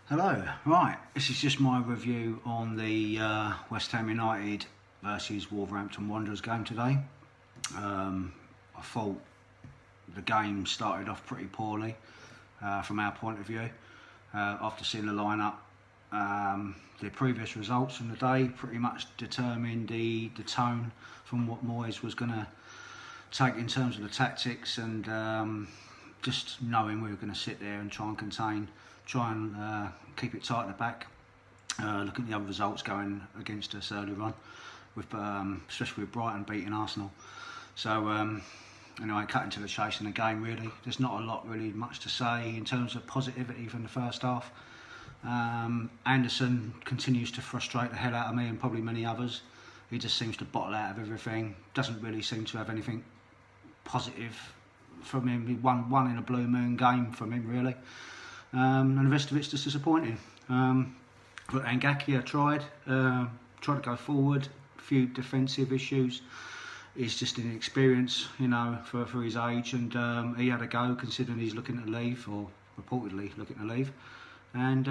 Hello, right, this is just my review on the West Ham United versus Wolverhampton Wanderers game today. I thought the game started off pretty poorly from our point of view. After seeing the lineup, the previous results from the day pretty much determined the tone from what Moyes was going to take in terms of the tactics, and just knowing we were going to sit there and try and contain, keep it tight at the back. Look at the other results going against us earlier on, with especially with Brighton beating Arsenal. So anyway, cutting to the chase in the game, really. There's not a lot really much to say in terms of positivity from the first half. Anderson continues to frustrate the hell out of me and probably many others. He just seems to bottle out of everything. Doesn't really seem to have anything positive from him. One in a blue moon game from him, really. And the rest of it's just disappointing. But Ngakia tried to go forward. A few defensive issues. He's just inexperienced, you know, for his age, and he had a go considering he's looking to leave, or reportedly looking to leave. And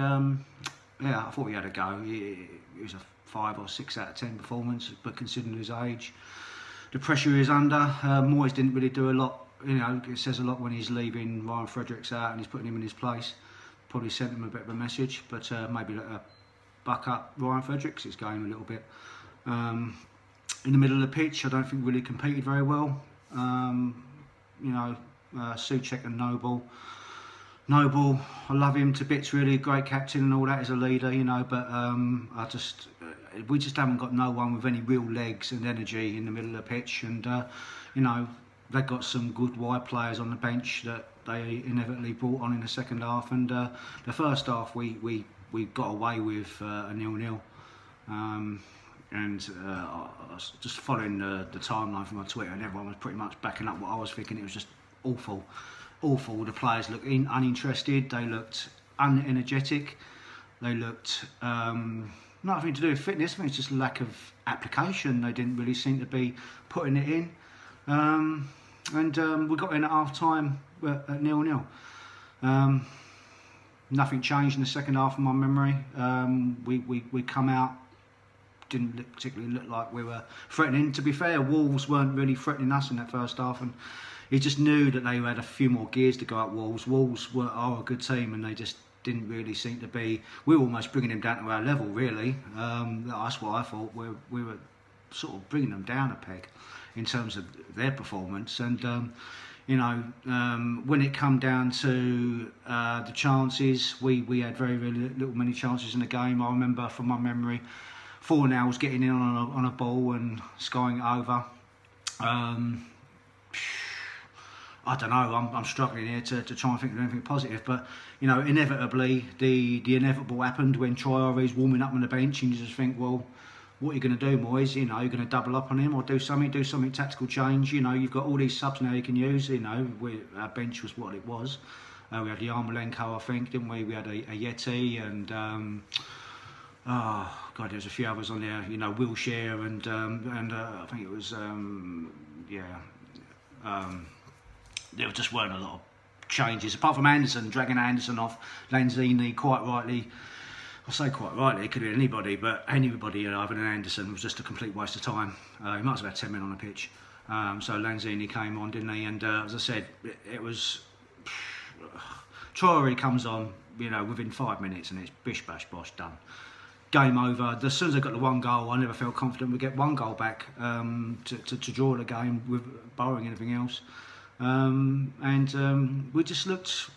yeah, I thought he had a go. It was a 5 or 6 out of 10 performance, but considering his age, the pressure he is under, Moyes didn't really do a lot. You know, it says a lot when he's leaving Ryan Fredericks out and he's putting him in his place. Probably sent him a bit of a message, but maybe let buck up Ryan Fredericks. It's going a little bit. In the middle of the pitch, I don't think really competed very well. You know, Souček and Noble, I love him to bits, really, great captain and all that as a leader, you know, but we just haven't got no one with any real legs and energy in the middle of the pitch, and you know, they've got some good wide players on the bench that they inevitably brought on in the second half, and the first half we got away with a 0-0. And I was just following the timeline from my Twitter, and everyone was pretty much backing up what I was thinking. It was just awful. The players looked uninterested, they looked unenergetic, they looked nothing to do with fitness. I think it's just lack of application. They didn't really seem to be putting it in. And we got in at half time at 0-0. Nothing changed in the second half from my memory. We come out, didn't particularly look like we were threatening. To be fair, Wolves weren't really threatening us in that first half, and he just knew that they had a few more gears to go at Wolves. Wolves are a good team, and they just didn't really seem to be. We were almost bringing them down to our level, really. That's what I thought. We were sort of bringing them down a peg in terms of their performance, and you know, when it come down to the chances, we had very many chances in the game. I remember from my memory, Fornals getting in on a ball and skying it over. I don't know, I'm struggling here to try and think of anything positive, but you know, inevitably the inevitable happened when Traore's warming up on the bench, and you just think, well, what are you going to do, Moyes? You know, you're going to double up on him or do something tactical change. You know, you've got all these subs now you can use. You know, our bench was what it was. We had Yarmolenko, I think, didn't we? We had a Yeti, and oh God, there's a few others on there. You know, Wilshere, and I think it was there just weren't a lot of changes apart from Anderson, dragging Anderson off. Lanzini, quite rightly. I say quite rightly, it could be anybody, but anybody other than Anderson was just a complete waste of time. He might have had 10 men on the pitch. So Lanzini came on, didn't he? And as I said, it was... Traore comes on, you know, within 5 minutes, and it's bish, bash, bosh, done. Game over. As soon as I got the one goal, I never felt confident we'd get one goal back to draw the game, with barring anything else. We just looked...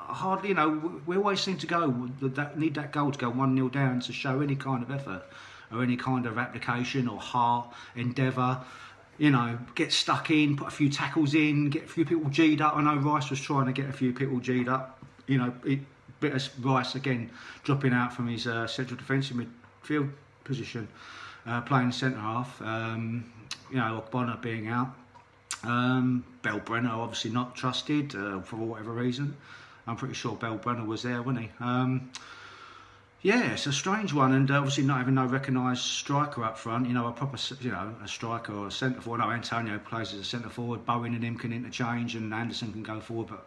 hardly, you know, we always seem to need that goal to go 1-0 down to show any kind of effort or any kind of application or heart, endeavour. You know, get stuck in, put a few tackles in, get a few people G'd up. I know Rice was trying to get a few people G'd up. You know, bit of Rice again dropping out from his central defensive midfield position, playing centre half. You know, Bonner being out. Bell-Brenner obviously not trusted for whatever reason. I'm pretty sure Bell-Brenner was there, wasn't he? Yeah, it's a strange one, and obviously not having no recognised striker up front. You know, a proper, you know, a striker or a centre forward. No, Antonio plays as a centre forward. Bowen and him can interchange, and Anderson can go forward. But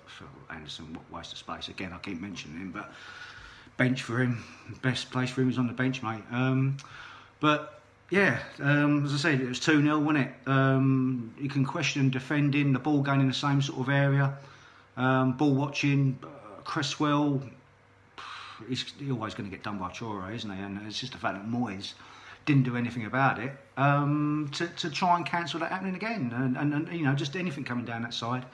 Anderson, what waste of space again? I keep mentioning him, but bench for him. Best place for him is on the bench, mate. But yeah, as I said, it was 2-0, wasn't it? You can question defending, the ball going in the same sort of area, ball watching. Cresswell, he's always going to get done by Traore, isn't he? And it's just the fact that Moyes didn't do anything about it to try and cancel that happening again. And you know, just anything coming down that side.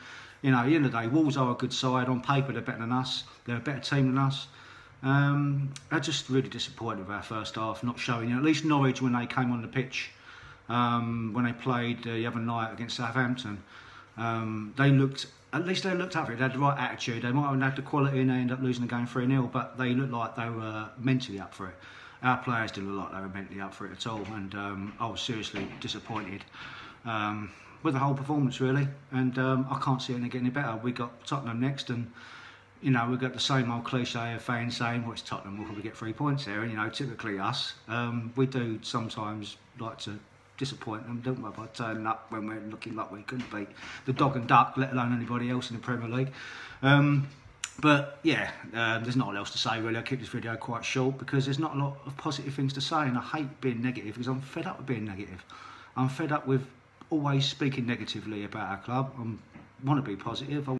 You know, at the end of the day, Wolves are a good side. On paper, they're better than us. They're a better team than us. I'm just really disappointed with our first half, not showing. You know, at least Norwich, when they came on the pitch, when they played the other night against Southampton, they looked up for it. They had the right attitude. They might have had the quality and they ended up losing the game 3-0, but they looked like they were mentally up for it. Our players didn't look like they were mentally up for it at all, and I was seriously disappointed with the whole performance, really. And I can't see it getting any better. We got Tottenham next, and you know, we've got the same old cliche of fans saying, well, it's Tottenham, we'll probably get 3 points there. And, you know, typically us, we do sometimes like to disappoint them, don't we, by turning up when we're looking like we couldn't beat the dog and duck, let alone anybody else in the Premier League. But, yeah, there's not a lot else to say, really. I'll keep this video quite short because there's not a lot of positive things to say, and I hate being negative because I'm fed up with being negative. I'm fed up with always speaking negatively about our club. I want to be positive.